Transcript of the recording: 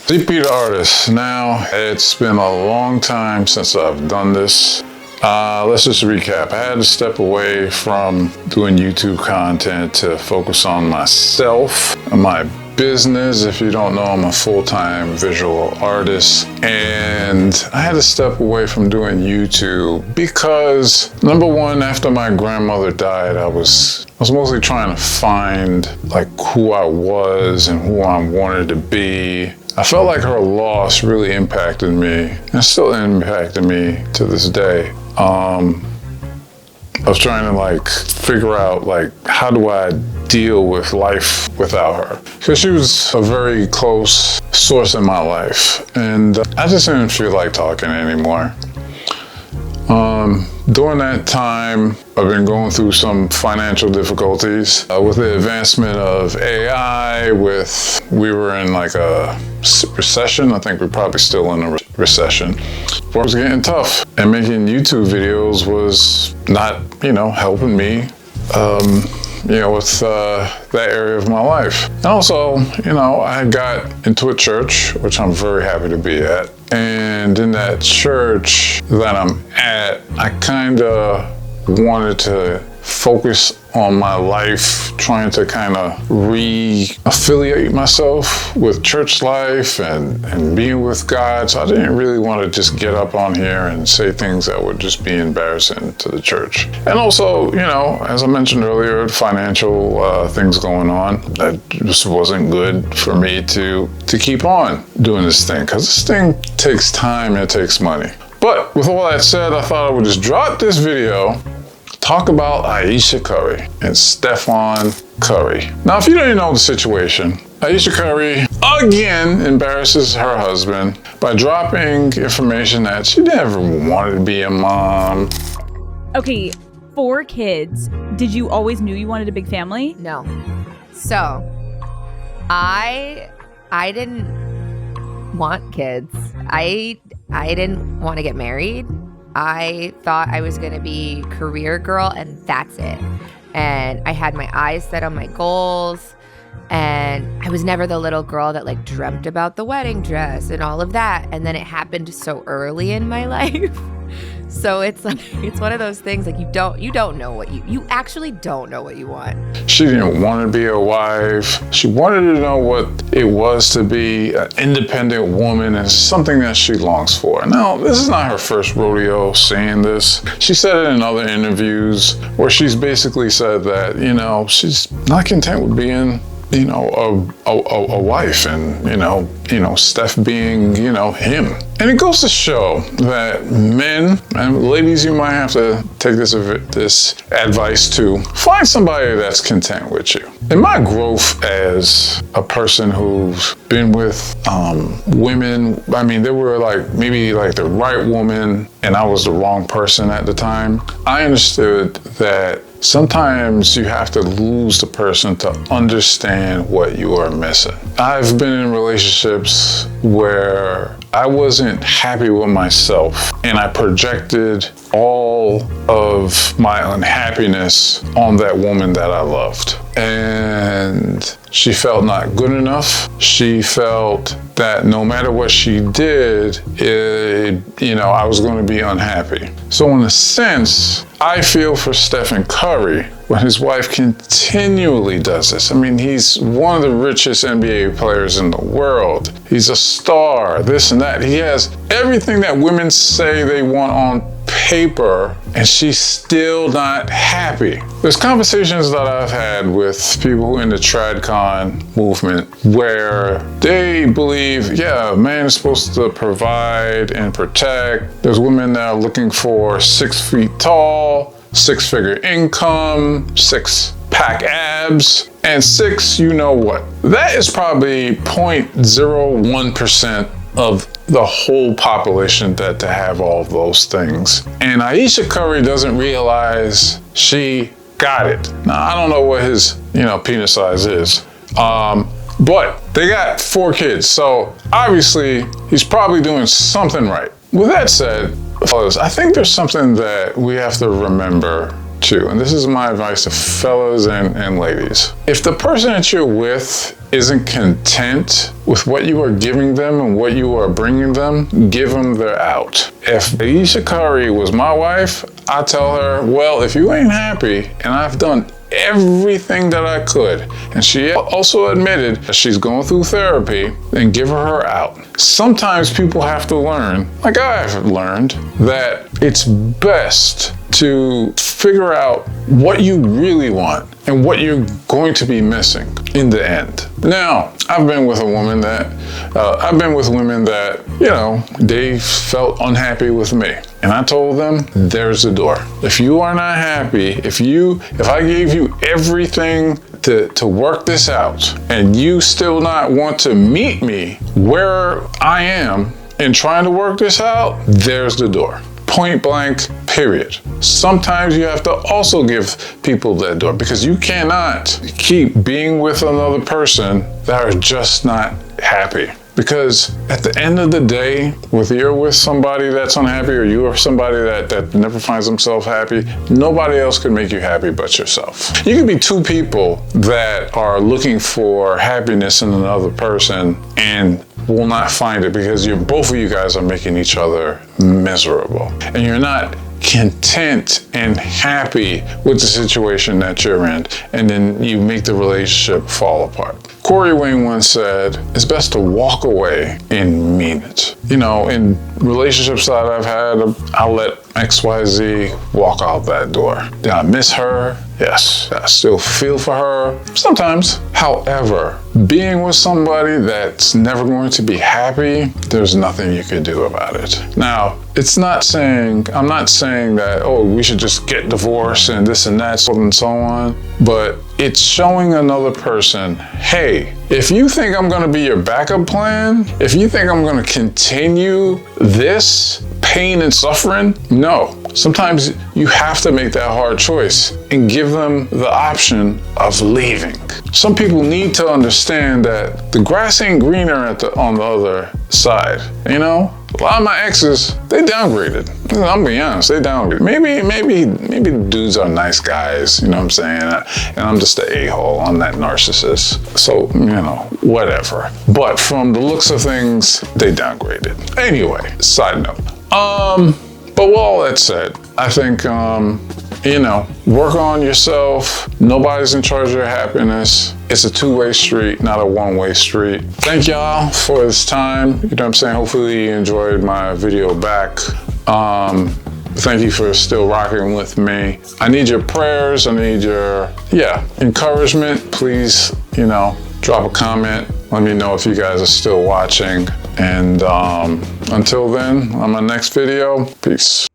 Be the artist. Now, it's been a long time since I've done this. Let's just recap. I had to step away from doing YouTube content to focus on myself and my business. If you don't know, I'm a full-time visual artist, and I had to step away from doing YouTube because, number one, after my grandmother died, I was mostly trying to find like who I was and who I wanted to be. I felt like her loss really impacted me, and still impacted me to this day. I was trying to like figure out like, how do I deal with life without her? Because she was a very close source in my life, and I just didn't feel like talking anymore. During that time, I've been going through some financial difficulties with the advancement of AI. We were in like a recession. I think we're probably still in a recession. But it was getting tough, and making YouTube videos was not, helping me, with that area of my life. And also, I got into a church, which I'm very happy to be at. And in that church that I'm at, I kind of wanted to focus on my life, trying to kind of re-affiliate myself with church life and being with God. So I didn't really want to just get up on here and say things that would just be embarrassing to the church. And also, as I mentioned earlier, financial things going on, that just wasn't good for me to keep on doing this thing, because this thing takes time and it takes money. But with all that said, I thought I would just drop this video, talk about Ayesha Curry and Stephen Curry. Now, if you didn't know the situation, Ayesha Curry again embarrasses her husband by dropping information that she never wanted to be a mom. Okay, 4 kids. Did you always knew you wanted a big family? No. So, I didn't want kids. I didn't want to get married. I thought I was going to be career girl, and that's it. And I had my eyes set on my goals, and I was never the little girl that like dreamt about the wedding dress and all of that. And then it happened so early in my life. So it's like, it's one of those things like you don't know what you actually don't know what you want. She didn't want to be a wife. She wanted to know what it was to be an independent woman, and something that she longs for. Now, this is not her first rodeo saying this. She said it in other interviews where she's basically said that, she's not content with being a wife, and Steph being him. And it goes to show that men, and ladies, you might have to take this advice too, find somebody that's content with you. In my growth as a person who's been with women, there were maybe the right woman and I was the wrong person at the time. I understood that sometimes you have to lose the person to understand what you are missing. I've been in relationships where I wasn't happy with myself, and I projected all of my unhappiness on that woman that I loved. And she felt not good enough. She felt that no matter what she did, I was going to be unhappy. So in a sense, I feel for Stephen Curry when his wife continually does this. He's one of the richest NBA players in the world. He's a star, this and that. He has everything that women say they want on paper, and she's still not happy. There's conversations that I've had with people in the TradCon movement where they believe, a man is supposed to provide and protect. There's women that are looking for 6 feet tall, 6-figure income, 6-pack abs, and 6 you know what. That is probably 0.01% of the whole population that to have all of those things. And Ayesha Curry doesn't realize she got it. Now, I don't know what his, penis size is. But they got 4 kids. So obviously he's probably doing something right. With that said, fellas, I think there's something that we have to remember too. And this is my advice to fellas and ladies. If the person that you're with isn't content with what you are giving them and what you are bringing them, give them their out. If Ayesha Curry was my wife, I'd tell her, well, if you ain't happy and I've done everything that I could, and she also admitted that she's going through therapy, then give her out. Sometimes people have to learn, like I've learned, that it's best to figure out what you really want and what you're going to be missing in the end. Now, I've been with women that, you know, they felt unhappy with me. And I told them, there's the door. If you are not happy, if I gave you everything to work this out and you still not want to meet me where I am in trying to work this out, there's the door. Point blank, period. Sometimes you have to also give people that door, because you cannot keep being with another person that are just not happy. Because at the end of the day, whether you're with somebody that's unhappy or you are somebody that never finds themselves happy, nobody else can make you happy but yourself. You can be two people that are looking for happiness in another person and will not find it because both of you guys are making each other miserable. And you're not content and happy with the situation that you're in, and then you make the relationship fall apart. Corey Wayne once said, it's best to walk away and mean it. You know, in relationships that I've had, I'll let XYZ walk out that door. Did I miss her? Yes. I still feel for her sometimes. However, being with somebody that's never going to be happy, there's nothing you can do about it. Now, I'm not saying that, oh, we should just get divorced and this and that, and so on, but it's showing another person, hey, if you think I'm gonna be your backup plan, if you think I'm gonna continue this pain and suffering, no. Sometimes you have to make that hard choice and give them the option of leaving. Some people need to understand that the grass ain't greener on the other side, you know? A lot of my exes, they downgraded. I'm gonna be honest, they downgraded. Maybe dudes are nice guys, you know what I'm saying? And I'm just the a-hole, I'm that narcissist. So, you know, whatever. But from the looks of things, they downgraded. Anyway, side note. But with all that said, I think, you know, work on yourself. Nobody's in charge of your happiness. It's a two-way street, not a one-way street. Thank y'all for this time. You know what I'm saying? Hopefully you enjoyed my video back. Thank you for still rocking with me. I need your prayers. I need your, encouragement. Please, you know, drop a comment. Let me know if you guys are still watching. And until then, on my next video, peace.